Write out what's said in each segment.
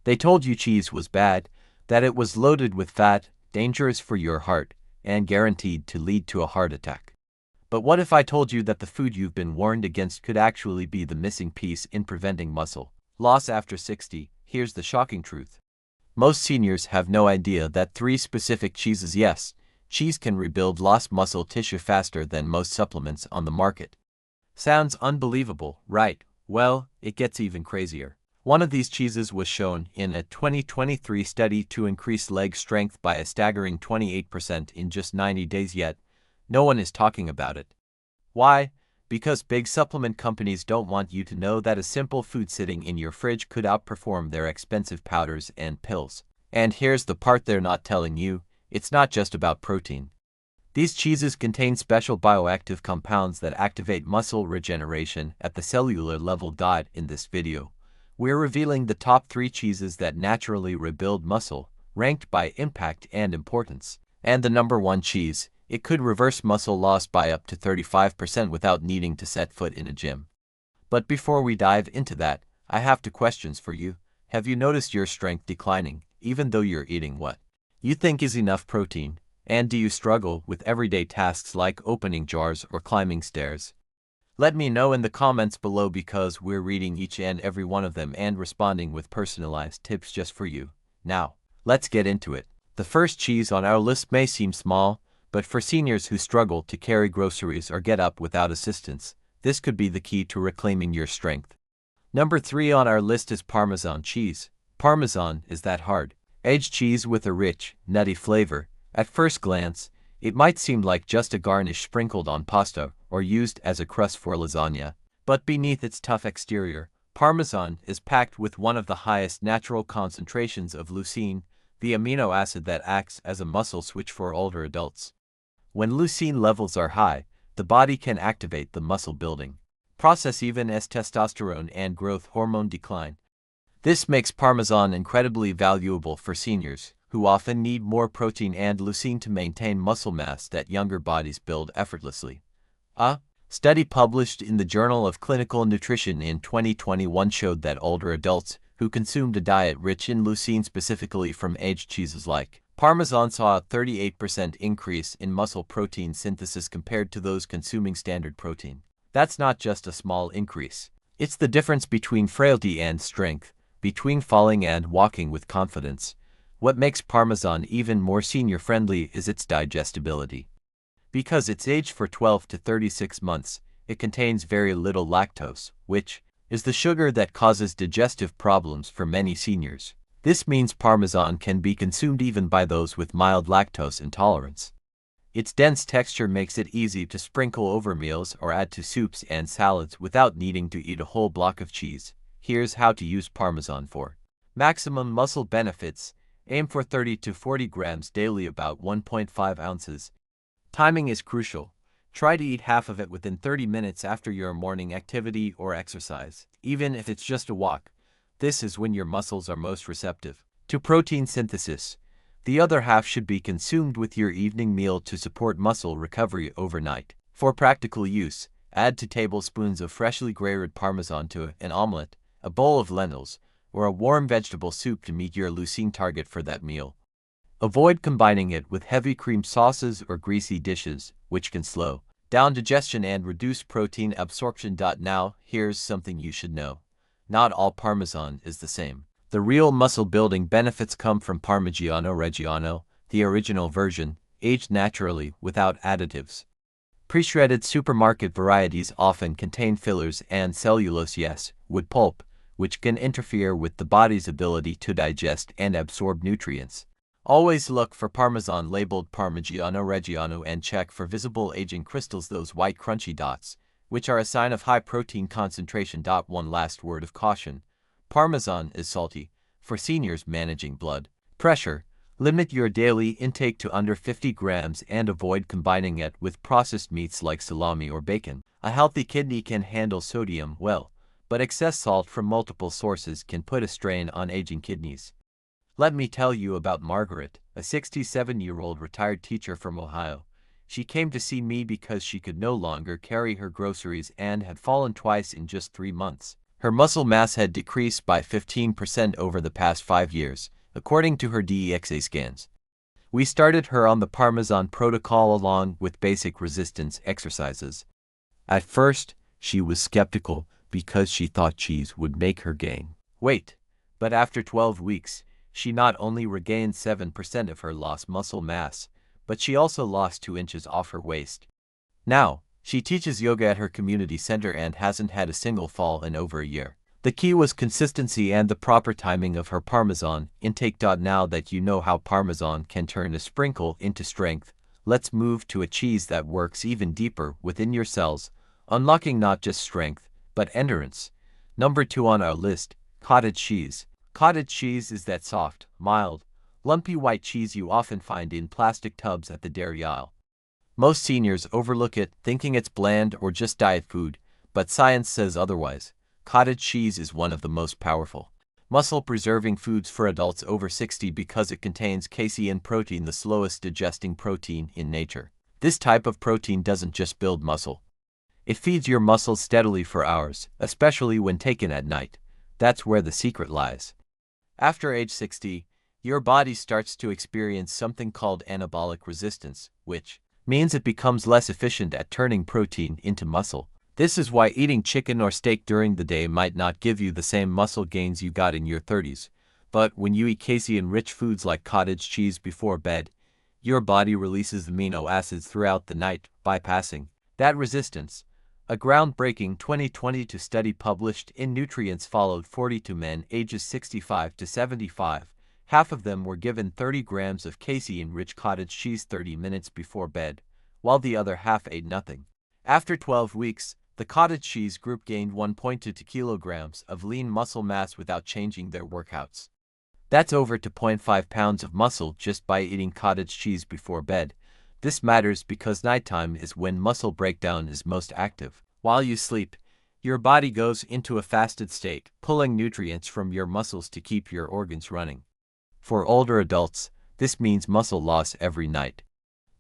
They told you cheese was bad, that it was loaded with fat, dangerous for your heart, and guaranteed to lead to a heart attack. But what if I told you that the food you've been warned against could actually be the missing piece in preventing muscle loss after 60? Here's the shocking truth. Most seniors have no idea that 3 specific cheeses, yes, cheese can rebuild lost muscle tissue faster than most supplements on the market. Sounds unbelievable, right? Well, it gets even crazier. One of these cheeses was shown in a 2023 study to increase leg strength by a staggering 28% in just 90 days, yet no one is talking about it. Why? Because big supplement companies don't want you to know that a simple food sitting in your fridge could outperform their expensive powders and pills. And here's the part they're not telling you, it's not just about protein. These cheeses contain special bioactive compounds that activate muscle regeneration at the cellular level. In this video, we're revealing the top 3 cheeses that naturally rebuild muscle, ranked by impact and importance. And the number 1 cheese, it could reverse muscle loss by up to 35% without needing to set foot in a gym. But before we dive into that, I have 2 questions for you. Have you noticed your strength declining, even though you're eating what you think is enough protein? And do you struggle with everyday tasks like opening jars or climbing stairs? Let me know in the comments below, because we're reading each and every one of them and responding with personalized tips just for you. Now, let's get into it. The first cheese on our list may seem small, but for seniors who struggle to carry groceries or get up without assistance, this could be the key to reclaiming your strength. Number 3 on our list is Parmesan cheese. Parmesan is that hard-aged cheese with a rich, nutty flavor. At first glance, it might seem like just a garnish sprinkled on pasta or used as a crust for lasagna. But beneath its tough exterior, Parmesan is packed with one of the highest natural concentrations of leucine, the amino acid that acts as a muscle switch for older adults. When leucine levels are high, the body can activate the muscle-building process even as testosterone and growth hormone decline. This makes Parmesan incredibly valuable for seniors, who often need more protein and leucine to maintain muscle mass that younger bodies build effortlessly. A study published in the Journal of Clinical Nutrition in 2021 showed that older adults who consumed a diet rich in leucine, specifically from aged cheeses like Parmesan, saw a 38% increase in muscle protein synthesis compared to those consuming standard protein. That's not just a small increase. It's the difference between frailty and strength, between falling and walking with confidence. What makes Parmesan even more senior-friendly is its digestibility. Because it's aged for 12 to 36 months, it contains very little lactose, which is the sugar that causes digestive problems for many seniors. This means Parmesan can be consumed even by those with mild lactose intolerance. Its dense texture makes it easy to sprinkle over meals or add to soups and salads without needing to eat a whole block of cheese. Here's how to use Parmesan for maximum muscle benefits. Aim for 30 to 40 grams daily, about 1.5 ounces. Timing is crucial. Try to eat half of it within 30 minutes after your morning activity or exercise, even if it's just a walk. This is when your muscles are most receptive to protein synthesis. The other half should be consumed with your evening meal to support muscle recovery overnight. For practical use, add 2 tablespoons of freshly grated Parmesan to an omelet, a bowl of lentils, or a warm vegetable soup to meet your leucine target for that meal. Avoid combining it with heavy cream sauces or greasy dishes, which can slow down digestion and reduce protein absorption. Now, here's something you should know. Not all Parmesan is the same. The real muscle-building benefits come from Parmigiano Reggiano, the original version, aged naturally without additives. Pre-shredded supermarket varieties often contain fillers and cellulose, yes, wood pulp, which can interfere with the body's ability to digest and absorb nutrients. Always look for Parmesan labeled Parmigiano Reggiano and check for visible aging crystals, those white crunchy dots, which are a sign of high protein concentration. One last word of caution. Parmesan is salty. For seniors managing blood pressure, limit your daily intake to under 50 grams and avoid combining it with processed meats like salami or bacon. A healthy kidney can handle sodium well, but excess salt from multiple sources can put a strain on aging kidneys. Let me tell you about Margaret, a 67-year-old retired teacher from Ohio. She came to see me because she could no longer carry her groceries and had fallen twice in just 3 months. Her muscle mass had decreased by 15% over the past 5 years, according to her DEXA scans. We started her on the Parmesan protocol along with basic resistance exercises. At first, she was skeptical because she thought cheese would make her gain weight. But after 12 weeks, she not only regained 7% of her lost muscle mass, but she also lost 2 inches off her waist. Now, she teaches yoga at her community center and hasn't had a single fall in over a year. The key was consistency and the proper timing of her Parmesan intake. Now that you know how Parmesan can turn a sprinkle into strength, let's move to a cheese that works even deeper within your cells, unlocking not just strength, but endurance. Number 2 on our list, cottage cheese. Cottage cheese is that soft, mild, lumpy white cheese you often find in plastic tubs at the dairy aisle. Most seniors overlook it, thinking it's bland or just diet food, but science says otherwise. Cottage cheese is one of the most powerful muscle-preserving foods for adults over 60 because it contains casein protein, the slowest digesting protein in nature. This type of protein doesn't just build muscle. It feeds your muscles steadily for hours, especially when taken at night. That's where the secret lies. After age 60, your body starts to experience something called anabolic resistance, which means it becomes less efficient at turning protein into muscle. This is why eating chicken or steak during the day might not give you the same muscle gains you got in your 30s. But when you eat casein-rich foods like cottage cheese before bed, your body releases amino acids throughout the night, bypassing that resistance. A groundbreaking 2022 study published in Nutrients followed 42 men ages 65 to 75. Half of them were given 30 grams of casein-rich cottage cheese 30 minutes before bed, while the other half ate nothing. After 12 weeks, the cottage cheese group gained 1.2 kilograms of lean muscle mass without changing their workouts. That's over 2.5 pounds of muscle just by eating cottage cheese before bed. This matters because nighttime is when muscle breakdown is most active. While you sleep, your body goes into a fasted state, pulling nutrients from your muscles to keep your organs running. For older adults, this means muscle loss every night.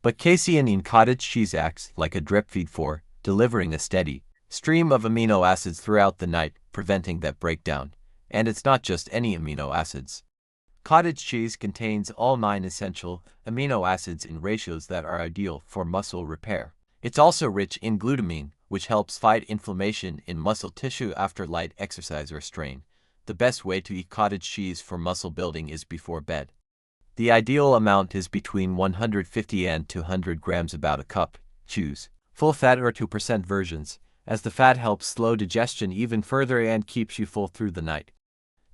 But casein in cottage cheese acts like a drip feed for delivering a steady stream of amino acids throughout the night, preventing that breakdown. And it's not just any amino acids. Cottage cheese contains all 9 essential amino acids in ratios that are ideal for muscle repair. It's also rich in glutamine, which helps fight inflammation in muscle tissue after light exercise or strain. The best way to eat cottage cheese for muscle building is before bed. The ideal amount is between 150 and 200 grams, about a cup. Choose full fat or 2% versions, as the fat helps slow digestion even further and keeps you full through the night.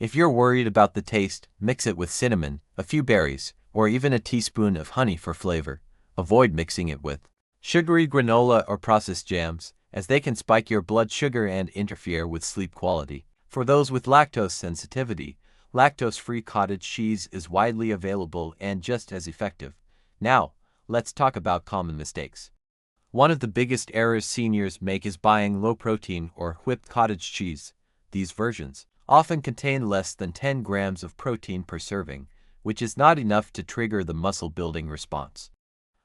If you're worried about the taste, mix it with cinnamon, a few berries, or even a teaspoon of honey for flavor. Avoid mixing it with sugary granola or processed jams, as they can spike your blood sugar and interfere with sleep quality. For those with lactose sensitivity, lactose-free cottage cheese is widely available and just as effective. Now, let's talk about common mistakes. One of the biggest errors seniors make is buying low-protein or whipped cottage cheese. These versions often contain less than 10 grams of protein per serving, which is not enough to trigger the muscle-building response.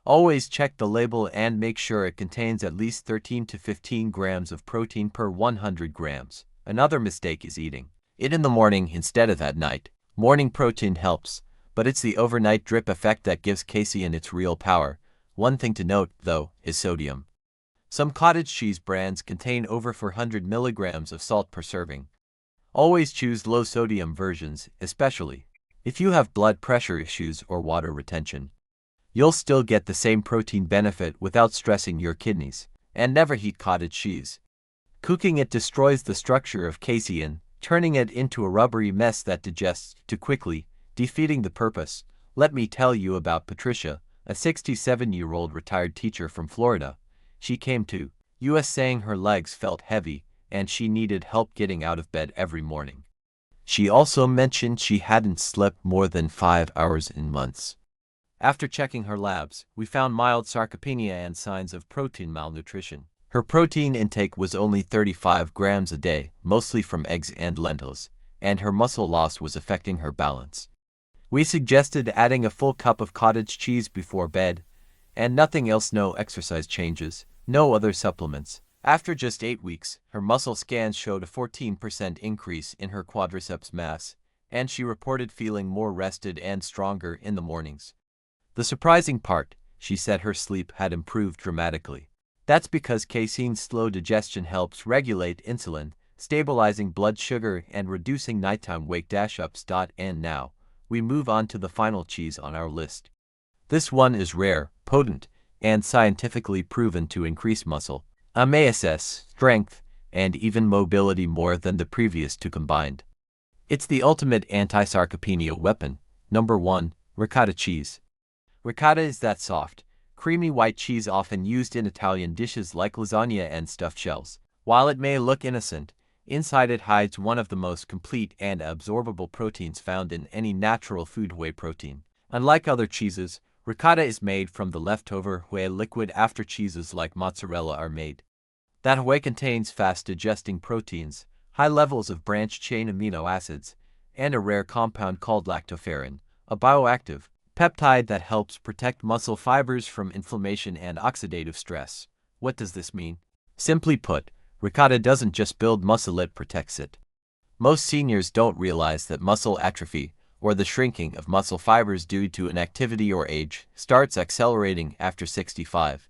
Always check the label and make sure it contains at least 13 to 15 grams of protein per 100 grams. Another mistake is eating it in the morning instead of at night. Morning protein helps, but it's the overnight drip effect that gives casein its real power. One thing to note, though, is sodium. Some cottage cheese brands contain over 400 milligrams of salt per serving. Always choose low-sodium versions, especially if you have blood pressure issues or water retention. You'll still get the same protein benefit without stressing your kidneys. And never heat cottage cheese. Cooking it destroys the structure of casein, turning it into a rubbery mess that digests too quickly, defeating the purpose. Let me tell you about Patricia, a 67-year-old retired teacher from Florida. She came to US saying her legs felt heavy and she needed help getting out of bed every morning. She also mentioned she hadn't slept more than 5 hours in months. After checking her labs, we found mild sarcopenia and signs of protein malnutrition. Her protein intake was only 35 grams a day, mostly from eggs and lentils, and her muscle loss was affecting her balance. We suggested adding a full cup of cottage cheese before bed, and nothing else, no exercise changes, no other supplements, After just 8 weeks, her muscle scans showed a 14% increase in her quadriceps mass, and she reported feeling more rested and stronger in the mornings. The surprising part, she said her sleep had improved dramatically. That's because casein's slow digestion helps regulate insulin, stabilizing blood sugar and reducing nighttime wake-ups. And now, we move on to the final cheese on our list. This one is rare, potent, and scientifically proven to increase muscle, mass, strength, and even mobility more than the previous two combined. It's the ultimate anti-sarcopenia weapon. Number 1. Ricotta cheese. Ricotta is that soft, creamy white cheese often used in Italian dishes like lasagna and stuffed shells. While it may look innocent, inside it hides one of the most complete and absorbable proteins found in any natural food: whey protein. Unlike other cheeses, ricotta is made from the leftover whey liquid after cheeses like mozzarella are made. That whey contains fast-digesting proteins, high levels of branched-chain amino acids, and a rare compound called lactoferrin, a bioactive peptide that helps protect muscle fibers from inflammation and oxidative stress. What does this mean? Simply put, ricotta doesn't just build muscle, it protects it. Most seniors don't realize that muscle atrophy, or the shrinking of muscle fibers due to inactivity or age, starts accelerating after 65.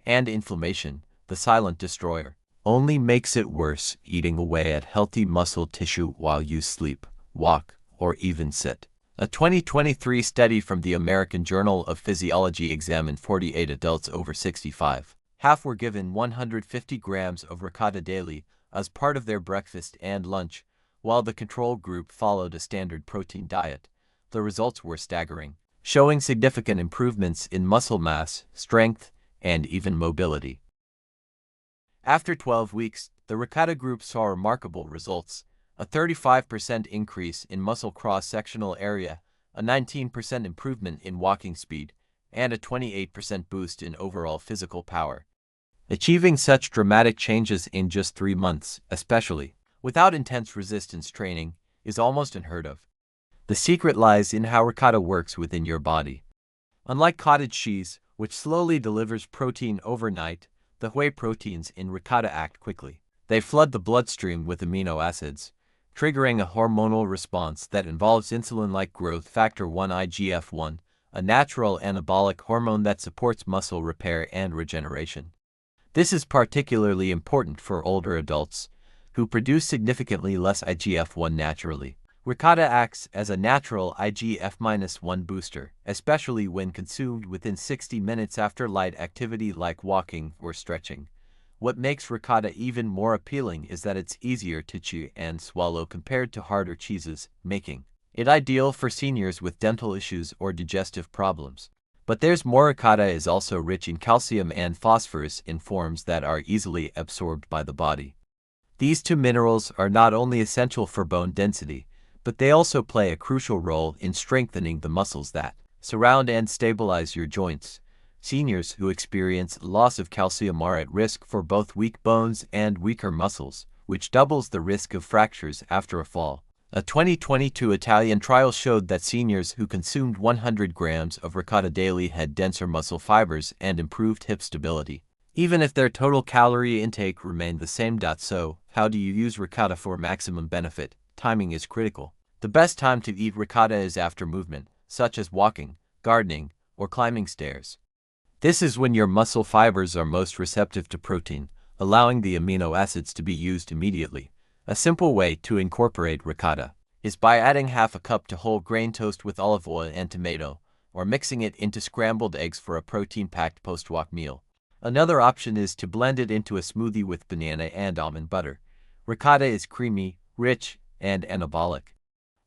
And inflammation, the silent destroyer, only makes it worse, eating away at healthy muscle tissue while you sleep, walk, or even sit. A 2023 study from the American Journal of Physiology examined 48 adults over 65. Half were given 150 grams of ricotta daily as part of their breakfast and lunch, while the control group followed a standard protein diet. The results were staggering, showing significant improvements in muscle mass, strength, and even mobility. After 12 weeks, the ricotta group saw remarkable results: a 35% increase in muscle cross-sectional area, a 19% improvement in walking speed, and a 28% boost in overall physical power. Achieving such dramatic changes in just 3 months, especially without intense resistance training, is almost unheard of. The secret lies in how ricotta works within your body. Unlike cottage cheese, which slowly delivers protein overnight, the whey proteins in ricotta act quickly. They flood the bloodstream with amino acids, triggering a hormonal response that involves insulin-like growth factor 1 IGF-1, a natural anabolic hormone that supports muscle repair and regeneration. This is particularly important for older adults, who produce significantly less IGF-1 naturally. Ricotta acts as a natural IGF-1 booster, especially when consumed within 60 minutes after light activity like walking or stretching. What makes ricotta even more appealing is that it's easier to chew and swallow compared to harder cheeses, making it ideal for seniors with dental issues or digestive problems. But there's more. Ricotta is also rich in calcium and phosphorus in forms that are easily absorbed by the body. These two minerals are not only essential for bone density, but they also play a crucial role in strengthening the muscles that surround and stabilize your joints. Seniors who experience loss of calcium are at risk for both weak bones and weaker muscles, which doubles the risk of fractures after a fall. A 2022 Italian trial showed that seniors who consumed 100 grams of ricotta daily had denser muscle fibers and improved hip stability, even if their total calorie intake remained the same. So, how do you use ricotta for maximum benefit? Timing is critical. The best time to eat ricotta is after movement, such as walking, gardening, or climbing stairs. This is when your muscle fibers are most receptive to protein, allowing the amino acids to be used immediately. A simple way to incorporate ricotta is by adding half a cup to whole grain toast with olive oil and tomato, or mixing it into scrambled eggs for a protein-packed post-walk meal. Another option is to blend it into a smoothie with banana and almond butter. Ricotta is creamy, rich, and anabolic.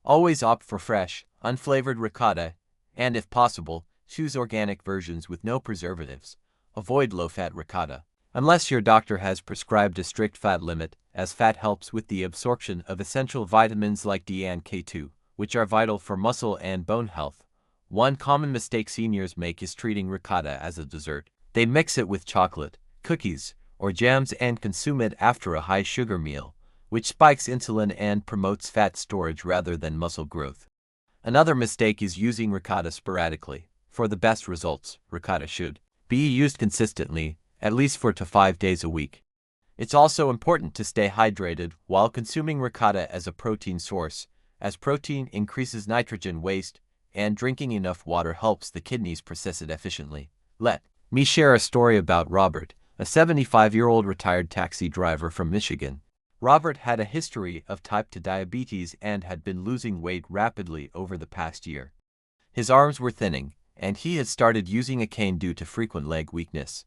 Always opt for fresh, unflavored ricotta, and if possible, choose organic versions with no preservatives. Avoid low-fat ricotta, unless your doctor has prescribed a strict fat limit, as fat helps with the absorption of essential vitamins like D and K2, which are vital for muscle and bone health. One common mistake seniors make is treating ricotta as a dessert. They mix it with chocolate, cookies, or jams and consume it after a high-sugar meal, which spikes insulin and promotes fat storage rather than muscle growth. Another mistake is using ricotta sporadically. For the best results, ricotta should be used consistently, at least 4 to 5 days a week. It's also important to stay hydrated while consuming ricotta as a protein source, as protein increases nitrogen waste, and drinking enough water helps the kidneys process it efficiently. Let me share a story about Robert, a 75-year-old retired taxi driver from Michigan. Robert had a history of type 2 diabetes and had been losing weight rapidly over the past year. His arms were thinning, and he had started using a cane due to frequent leg weakness.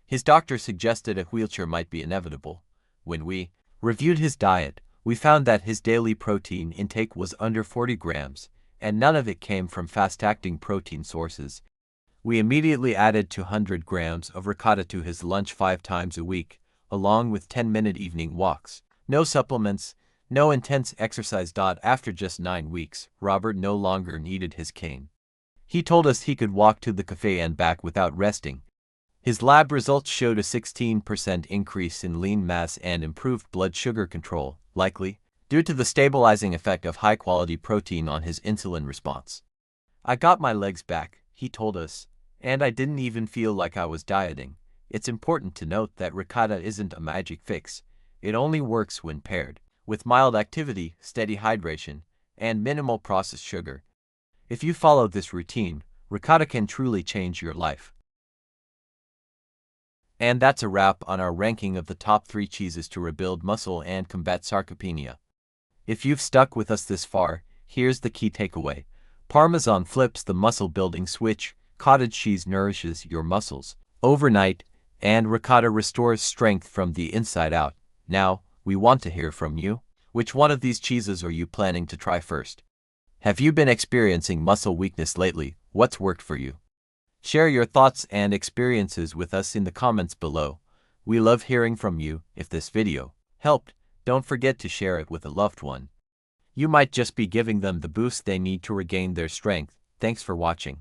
His doctor suggested a wheelchair might be inevitable. When we reviewed his diet, we found that his daily protein intake was under 40 grams, and none of it came from fast-acting protein sources. We immediately added 200 grams of ricotta to his lunch 5 times a week, along with 10-minute evening walks. No supplements, no intense exercise. After just 9 weeks, Robert no longer needed his cane. He told us he could walk to the cafe and back without resting. His lab results showed a 16% increase in lean mass and improved blood sugar control, likely due to the stabilizing effect of high-quality protein on his insulin response. "I got my legs back," he told us, "and I didn't even feel like I was dieting." It's important to note that ricotta isn't a magic fix. It only works when paired with mild activity, steady hydration, and minimal processed sugar. If you follow this routine, ricotta can truly change your life. And that's a wrap on our ranking of the top 3 cheeses to rebuild muscle and combat sarcopenia. If you've stuck with us this far, here's the key takeaway. Parmesan flips the muscle-building switch, cottage cheese nourishes your muscles overnight, and ricotta restores strength from the inside out. Now, we want to hear from you. Which one of these cheeses are you planning to try first? Have you been experiencing muscle weakness lately? What's worked for you? Share your thoughts and experiences with us in the comments below. We love hearing from you. If this video helped, don't forget to share it with a loved one. You might just be giving them the boost they need to regain their strength. Thanks for watching.